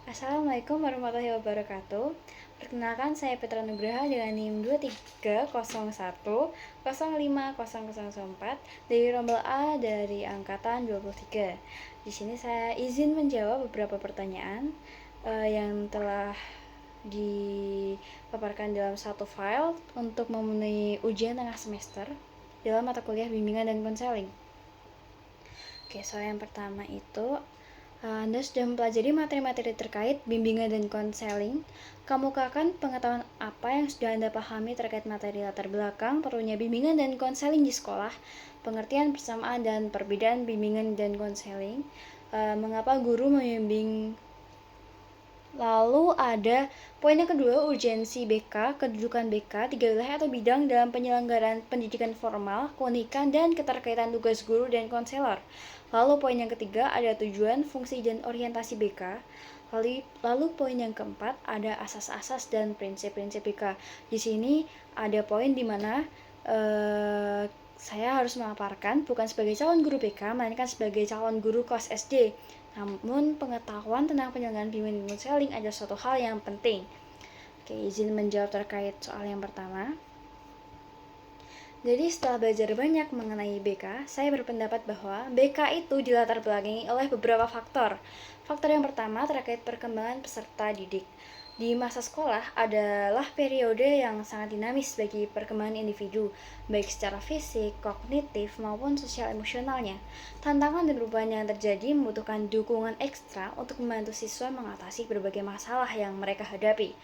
Assalamualaikum warahmatullahi wabarakatuh. Perkenalkan, saya Petra Nugraha dengan NIM 2301050004 dari rombel A dari angkatan 23. Di sini saya izin menjawab beberapa pertanyaan yang telah dipaparkan dalam satu file untuk memenuhi ujian tengah semester dalam mata kuliah bimbingan dan konseling. Oke, soal yang pertama itu Anda sudah mempelajari materi-materi terkait bimbingan dan konseling. Kemukakan pengetahuan apa yang sudah Anda pahami terkait materi latar belakang perlunya bimbingan dan konseling di sekolah, pengertian persamaan dan perbedaan bimbingan dan konseling, mengapa guru membimbing. Lalu ada poin yang kedua, urgensi BK, kedudukan BK, 3 wilayah atau bidang dalam penyelenggaraan pendidikan formal, keunikan, dan keterkaitan tugas guru dan konselor. Lalu poin yang ketiga ada tujuan, fungsi, dan orientasi BK. Lalu poin yang keempat ada asas-asas dan prinsip-prinsip BK. Di sini ada poin di mana saya harus memaparkan bukan sebagai calon guru BK, melainkan sebagai calon guru kelas SD. Namun pengetahuan tentang penyelenggaraan bimbingan dan konseling adalah suatu hal yang penting. Oke, izin menjawab terkait soal yang pertama. Jadi setelah belajar banyak mengenai BK, saya berpendapat bahwa BK itu dilatar belakangi oleh beberapa faktor. Faktor yang pertama terkait perkembangan peserta didik. Di masa sekolah adalah periode yang sangat dinamis bagi perkembangan individu, baik secara fisik, kognitif, maupun sosial emosionalnya. Tantangan dan perubahan yang terjadi membutuhkan dukungan ekstra untuk membantu siswa mengatasi berbagai masalah yang mereka hadapi.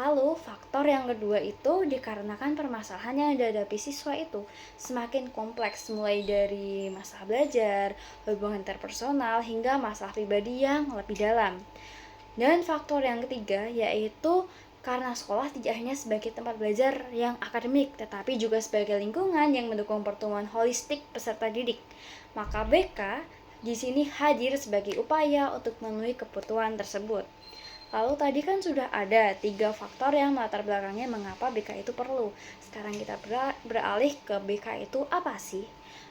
Lalu, faktor yang kedua itu dikarenakan permasalahan yang dihadapi siswa itu semakin kompleks, mulai dari masalah belajar, hubungan interpersonal, hingga masalah pribadi yang lebih dalam. Dan faktor yang ketiga yaitu karena sekolah tidak hanya sebagai tempat belajar yang akademik, tetapi juga sebagai lingkungan yang mendukung pertumbuhan holistik peserta didik. Maka BK di sini hadir sebagai upaya untuk memenuhi kebutuhan tersebut. Lalu tadi kan sudah ada 3 faktor yang melatar belakangnya mengapa BK itu perlu. Sekarang kita beralih ke BK itu apa sih?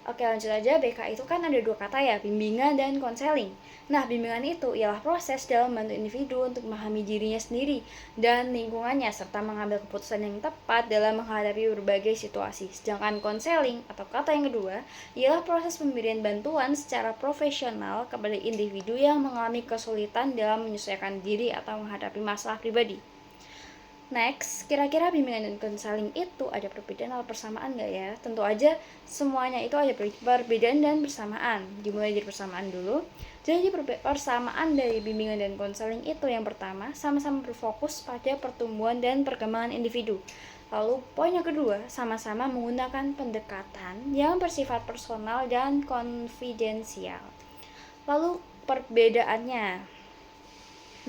Oke, lanjut aja. BK itu kan ada 2 kata ya, bimbingan dan konseling. Nah, bimbingan itu ialah proses dalam membantu individu untuk memahami dirinya sendiri dan lingkungannya serta mengambil keputusan yang tepat dalam menghadapi berbagai situasi. Sedangkan konseling atau kata yang kedua ialah proses pemberian bantuan secara profesional kepada individu yang mengalami kesulitan dalam menyesuaikan diri atau menghadapi masalah pribadi. Next, kira-kira bimbingan dan konseling itu ada perbedaan atau persamaan nggak ya? Tentu aja semuanya itu ada perbedaan dan persamaan. Dimulai dari persamaan dulu. Jadi persamaan dari bimbingan dan konseling itu yang pertama, sama-sama berfokus pada pertumbuhan dan perkembangan individu. Lalu poin yang kedua, sama-sama menggunakan pendekatan yang bersifat personal dan konfidensial. Lalu perbedaannya.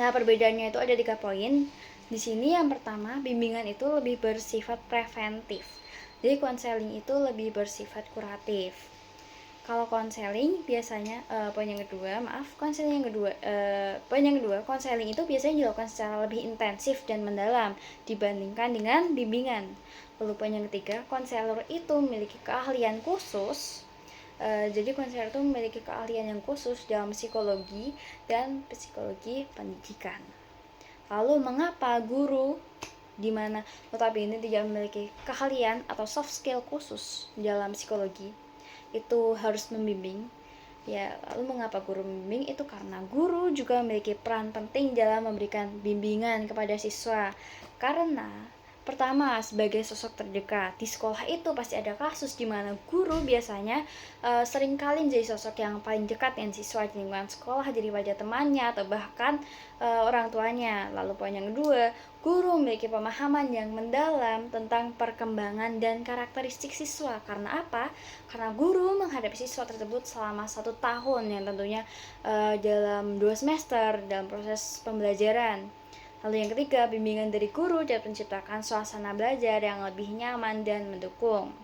Nah, perbedaannya itu ada 3 poin. Di sini yang pertama, bimbingan itu lebih bersifat preventif. Jadi konseling itu lebih bersifat kuratif. Kalau konseling biasanya poin yang kedua, konseling itu biasanya dilakukan secara lebih intensif dan mendalam dibandingkan dengan bimbingan. Lalu poin yang ketiga, konselor itu memiliki keahlian khusus. Jadi konselor itu memiliki keahlian yang khusus dalam psikologi dan psikologi pendidikan. Lalu mengapa guru di mana notabene tidak memiliki keahlian atau soft skill khusus dalam psikologi itu harus membimbing? Ya, lalu mengapa guru membimbing? Itu karena guru juga memiliki peran penting dalam memberikan bimbingan kepada siswa. Karena pertama, sebagai sosok terdekat di sekolah itu pasti ada kasus di mana guru biasanya seringkali menjadi sosok yang paling dekat dengan siswa di lingkungan sekolah, jadi wajah temannya atau bahkan orang tuanya. Lalu poin yang kedua, guru memiliki pemahaman yang mendalam tentang perkembangan dan karakteristik siswa. Karena apa? Karena guru menghadapi siswa tersebut selama 1 tahun yang tentunya dalam 2 semester dalam proses pembelajaran. Lalu yang ketiga, bimbingan dari guru dapat menciptakan suasana belajar yang lebih nyaman dan mendukung.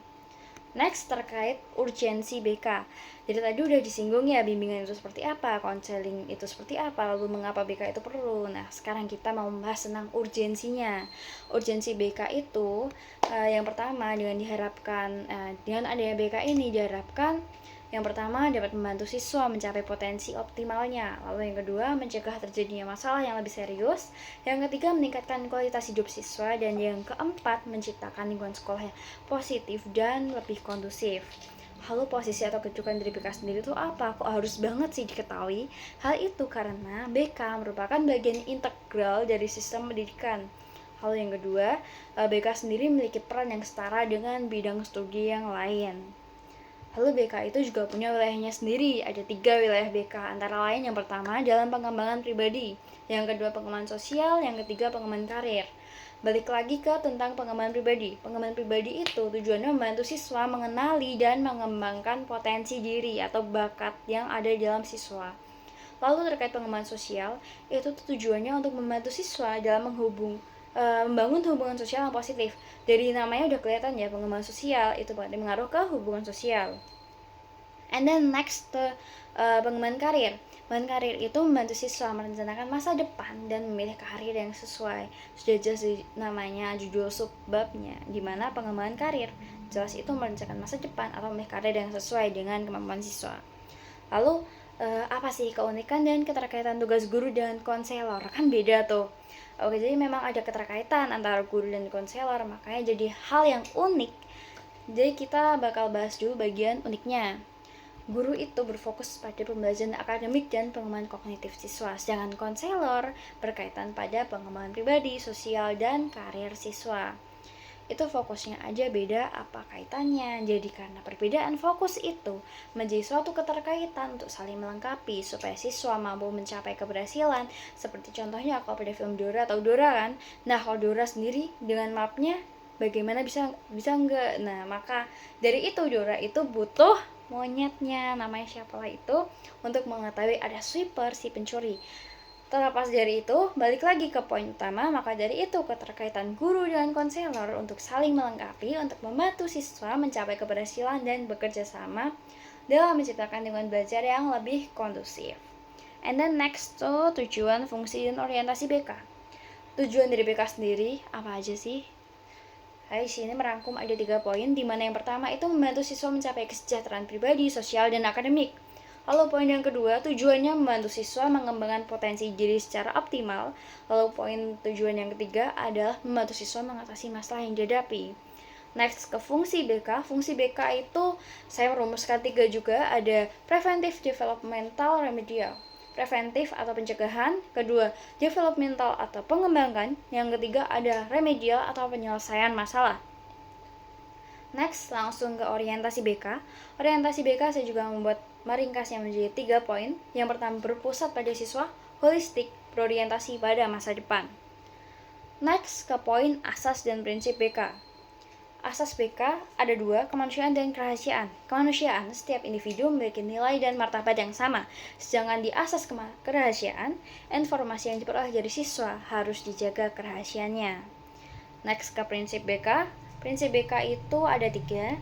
Next, terkait urgensi BK. Jadi tadi udah disinggung ya, bimbingan itu seperti apa, konseling itu seperti apa, lalu mengapa BK itu perlu. Nah, sekarang kita mau membahas tentang urgensinya. Urgensi BK itu yang pertama dengan adanya BK ini diharapkan Yang pertama, dapat membantu siswa mencapai potensi optimalnya. Lalu yang kedua, mencegah terjadinya masalah yang lebih serius. Yang ketiga, meningkatkan kualitas hidup siswa. Dan yang keempat, menciptakan lingkungan sekolah yang positif dan lebih kondusif. Lalu posisi atau kedudukan dari BK sendiri itu apa? Kok harus banget sih diketahui? Hal itu karena BK merupakan bagian integral dari sistem pendidikan. Lalu yang kedua, BK sendiri memiliki peran yang setara dengan bidang studi yang lain. Lalu BK itu juga punya wilayahnya sendiri, ada 3 wilayah BK, antara lain yang pertama dalam pengembangan pribadi, yang kedua pengembangan sosial, yang ketiga pengembangan karir. Balik lagi ke tentang pengembangan pribadi. Pengembangan pribadi itu tujuannya membantu siswa mengenali dan mengembangkan potensi diri atau bakat yang ada di dalam siswa. Lalu terkait pengembangan sosial, itu tujuannya untuk membantu siswa dalam membangun hubungan sosial yang positif. Dari namanya udah kelihatan ya, pengembangan sosial itu mengaruh ke hubungan sosial. And then next pengembangan karir. Pengembangan karir itu membantu siswa merencanakan masa depan dan memilih karir yang sesuai. Sudah jelas namanya judul subbabnya, di mana pengembangan karir jelas itu merencanakan masa depan atau memilih karir yang sesuai dengan kemampuan siswa. Lalu apa sih keunikan dan keterkaitan tugas guru dan konselor? Kan beda tuh. Oke, jadi memang ada keterkaitan antara guru dan konselor, makanya jadi hal yang unik. Jadi kita bakal bahas dulu bagian uniknya. Guru itu berfokus pada pembelajaran akademik dan pengembangan kognitif siswa, sedangkan konselor berkaitan pada pengembangan pribadi, sosial, dan karir siswa. Itu fokusnya aja beda apa kaitannya. Jadi karena perbedaan fokus itu menjadi suatu keterkaitan untuk saling melengkapi supaya siswa mampu mencapai keberhasilan. Seperti contohnya kalau pada film Dora atau Dora kan. Nah, kalau Dora sendiri dengan mapnya bagaimana bisa enggak. Nah, maka dari itu Dora itu butuh monyetnya, namanya siapalah itu, untuk mengetahui ada sweeper, si pencuri. Terlepas dari itu, balik lagi ke poin utama, maka dari itu keterkaitan guru dan konselor untuk saling melengkapi untuk membantu siswa mencapai keberhasilan dan bekerja sama dalam menciptakan lingkungan belajar yang lebih kondusif. And then next to tujuan, fungsi, dan orientasi BK. Tujuan dari BK sendiri apa aja sih? Di sini merangkum ada 3 poin, di mana yang pertama itu membantu siswa mencapai kesejahteraan pribadi, sosial, dan akademik. Lalu poin yang kedua, tujuannya membantu siswa mengembangkan potensi diri secara optimal. Lalu poin tujuan yang ketiga adalah membantu siswa mengatasi masalah yang dihadapi. Next ke fungsi BK. Fungsi BK itu saya merumuskan 3 juga, ada preventif, developmental, remedial. Preventif atau pencegahan, kedua developmental atau pengembangan, yang ketiga ada remedial atau penyelesaian masalah. Next, langsung ke orientasi BK. Orientasi BK saya juga membuat meringkasnya menjadi 3 poin. Yang pertama, berpusat pada siswa, holistik, berorientasi pada masa depan. Next, ke poin asas dan prinsip BK. Asas BK ada 2, kemanusiaan dan kerahasiaan. Kemanusiaan, setiap individu memiliki nilai dan martabat yang sama. Sedangkan di asas kerahasiaan, informasi yang diperoleh dari siswa harus dijaga kerahasiaannya. Next ke prinsip BK. Prinsip BK itu ada 3.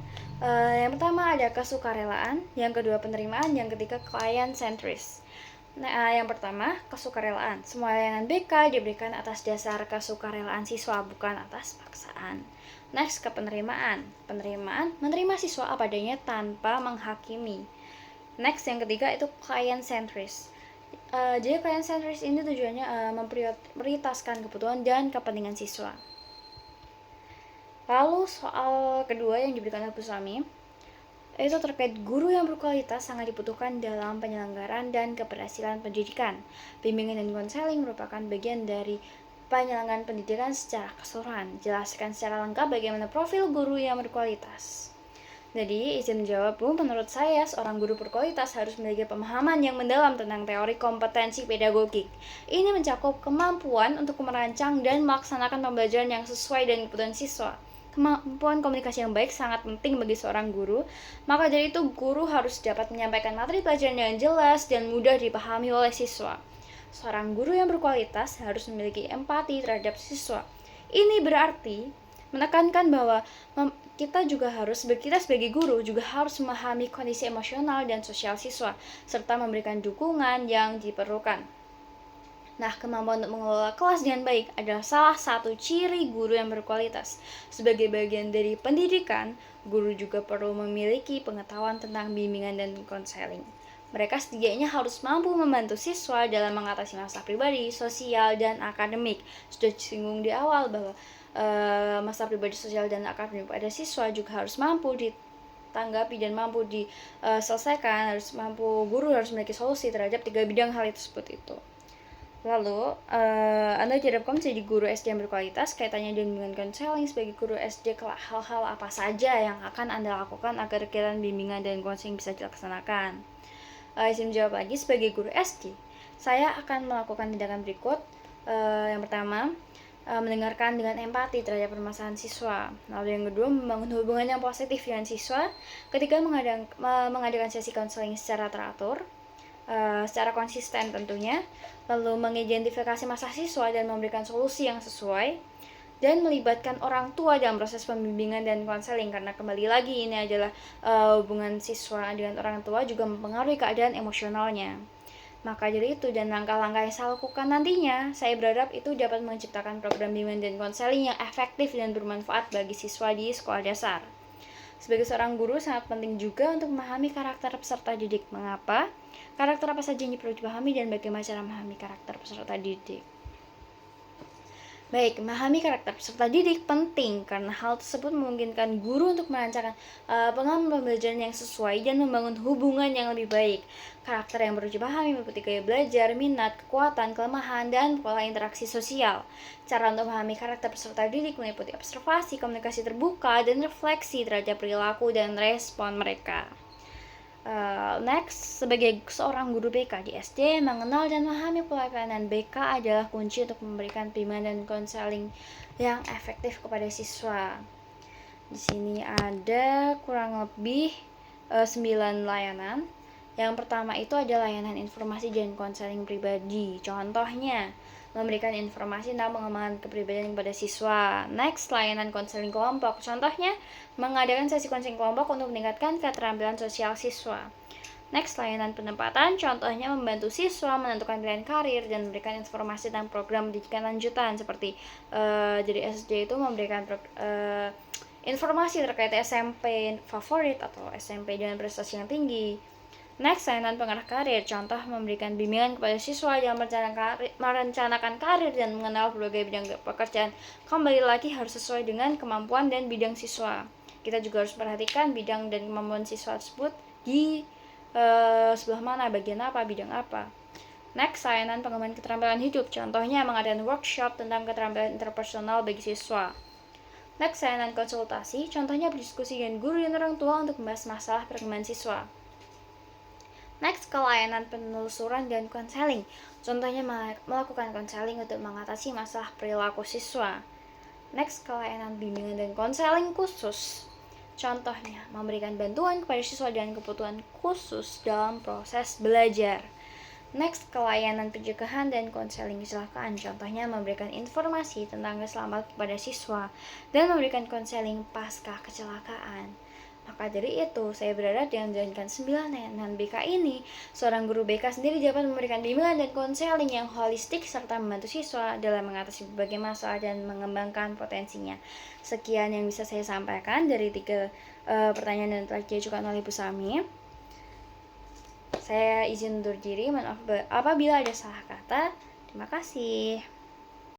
Yang pertama ada kesukarelaan, yang kedua penerimaan, yang ketiga client centris. Nah, yang pertama kesukarelaan. Semua layanan BK diberikan atas dasar kesukarelaan siswa, bukan atas paksaan. Next ke penerimaan. Penerimaan menerima siswa apa adanya tanpa menghakimi. Next yang ketiga itu client centris. Jadi client centris ini tujuannya memprioritaskan kebutuhan dan kepentingan siswa. Lalu soal kedua yang diberikan oleh Bu Sami itu terkait guru yang berkualitas sangat dibutuhkan dalam penyelenggaraan dan keberhasilan pendidikan. Bimbingan dan konseling merupakan bagian dari penyelenggaraan pendidikan secara keseluruhan. Jelaskan secara lengkap bagaimana profil guru yang berkualitas. Jadi, izin menjawab Bu, menurut saya seorang guru berkualitas harus memiliki pemahaman yang mendalam tentang teori kompetensi pedagogik. Ini mencakup kemampuan untuk merancang dan melaksanakan pembelajaran yang sesuai dengan kebutuhan siswa. Kemampuan komunikasi yang baik sangat penting bagi seorang guru. Maka dari itu, guru harus dapat menyampaikan materi pelajaran yang jelas dan mudah dipahami oleh siswa. Seorang guru yang berkualitas harus memiliki empati terhadap siswa. Ini berarti menekankan bahwa kita sebagai guru juga harus memahami kondisi emosional dan sosial siswa serta memberikan dukungan yang diperlukan. Nah, kemampuan untuk mengelola kelas dengan baik adalah salah satu ciri guru yang berkualitas. Sebagai bagian dari pendidikan, guru juga perlu memiliki pengetahuan tentang bimbingan dan konseling. Mereka setidaknya harus mampu membantu siswa dalam mengatasi masalah pribadi, sosial, dan akademik. Sudah disinggung di awal bahwa masalah pribadi, sosial, dan akademik pada siswa juga harus mampu ditanggapi dan mampu diselesaikan. Guru harus memiliki solusi terhadap 3 bidang hal tersebut itu. Lalu, Anda diharapkan menjadi guru SD yang berkualitas. Kaitannya dengan konseling sebagai guru SD, hal-hal apa saja yang akan Anda lakukan agar kegiatan bimbingan dan konseling bisa dilaksanakan? Izin menjawab lagi, sebagai guru SD, saya akan melakukan tindakan berikut. Yang pertama, mendengarkan dengan empati terhadap permasalahan siswa. Lalu yang kedua, membangun hubungan yang positif dengan siswa. Ketiga, mengadakan sesi konseling secara teratur, secara konsisten tentunya, lalu mengidentifikasi masalah siswa dan memberikan solusi yang sesuai, dan melibatkan orang tua dalam proses pembimbingan dan konseling, karena kembali lagi ini adalah hubungan siswa dengan orang tua juga mempengaruhi keadaan emosionalnya. Maka dari itu dan langkah-langkah yang saya lakukan nantinya, saya berharap itu dapat menciptakan program bimbingan dan konseling yang efektif dan bermanfaat bagi siswa di sekolah dasar. Sebagai seorang guru, sangat penting juga untuk memahami karakter peserta didik. Mengapa? Karakter apa saja yang perlu dipahami dan bagaimana cara memahami karakter peserta didik? Baik, memahami karakter peserta didik penting karena hal tersebut memungkinkan guru untuk merancangkan pengalaman pembelajaran yang sesuai dan membangun hubungan yang lebih baik. Karakter yang perlu dipahami meliputi gaya belajar, minat, kekuatan, kelemahan, dan pola interaksi sosial. Cara untuk memahami karakter peserta didik meliputi observasi, komunikasi terbuka, dan refleksi terhadap perilaku dan respon mereka. Next, sebagai seorang guru BK di SD, mengenal dan memahami pola pelayanan BK adalah kunci untuk memberikan bimbingan dan konseling yang efektif kepada siswa. Di sini ada kurang lebih 9 layanan. Yang pertama itu adalah layanan informasi dan konseling pribadi. Contohnya, memberikan informasi tentang pengembangan kepribadian kepada siswa. Next, layanan konseling kelompok. Contohnya, mengadakan sesi konseling kelompok untuk meningkatkan keterampilan sosial siswa. Next, layanan penempatan. Contohnya, membantu siswa menentukan pilihan karir dan memberikan informasi tentang program pendidikan lanjutan. Seperti dari SD itu memberikan informasi terkait SMP favorit atau SMP dengan prestasi yang tinggi. Next, layanan pengarah karir. Contoh, memberikan bimbingan kepada siswa yang merencanakan karir dan mengenal berbagai bidang pekerjaan. Kembali lagi harus sesuai dengan kemampuan dan bidang siswa. Kita juga harus perhatikan bidang dan kemampuan siswa tersebut di sebelah mana, bagian apa, bidang apa. Next, layanan pengembangan keterampilan hidup. Contohnya, mengadakan workshop tentang keterampilan interpersonal bagi siswa. Next, layanan konsultasi. Contohnya, berdiskusi dengan guru dan orang tua untuk membahas masalah perkembangan siswa. Next, ke layanan penelusuran dan konseling. Contohnya, melakukan konseling untuk mengatasi masalah perilaku siswa. Next, ke layanan bimbingan dan konseling khusus. Contohnya, memberikan bantuan kepada siswa dengan kebutuhan khusus dalam proses belajar. Next, ke layanan pencegahan dan konseling kecelakaan. Contohnya, memberikan informasi tentang keselamatan kepada siswa dan memberikan konseling pasca kecelakaan. Maka dari itu, saya berharap dengan menjalankan 9 layanan BK ini, seorang guru BK sendiri dapat memberikan bimbingan dan konseling yang holistik serta membantu siswa dalam mengatasi berbagai masalah dan mengembangkan potensinya. Sekian yang bisa saya sampaikan dari 3 pertanyaan yang telah diajukan oleh Bu Sami. Saya izin undur diri, maaf apabila ada salah kata. Terima kasih.